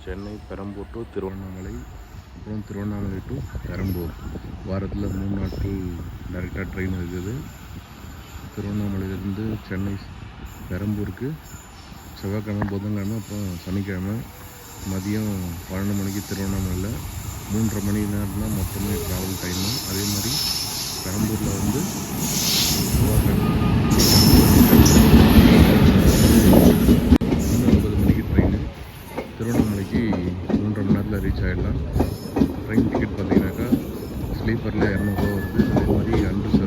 Chennai Perambur to Tiruvannamalai, அப்புறம் Tiruvannamalai to Perambur. வாரத்தில் 3 நாட்கள் டைரெக்டாக ட்ரெயின் இருக்குது. திருவண்ணாமலையிலேருந்து சென்னை பெரம்பூருக்கு செவ்வாய்க்கிழமை, புதன்கிழமை, அப்புறம் சனிக்கிழமை மதியம் 12 மணிக்கு திருவண்ணாமலையில் 3.5 மணி நேரம் தான் மொத்தமே ட்ராவல் டைமு. அதே மாதிரி பெரம்பூரில் வந்து செவ்வாய்க்கிழமை 9 மணிக்கு ட்ரெயின். திருவண்ணாமலைக்கு 3.5 மணி நேரத்தில் ரீச் ஆகிடலாம். ட்ரெயின் டிக்கெட் பார்த்தீங்கன்னாக்கா ஸ்லீப்பரில் 200 ரூபா வருது. அதே மாதிரி அன்ரிசர்வ்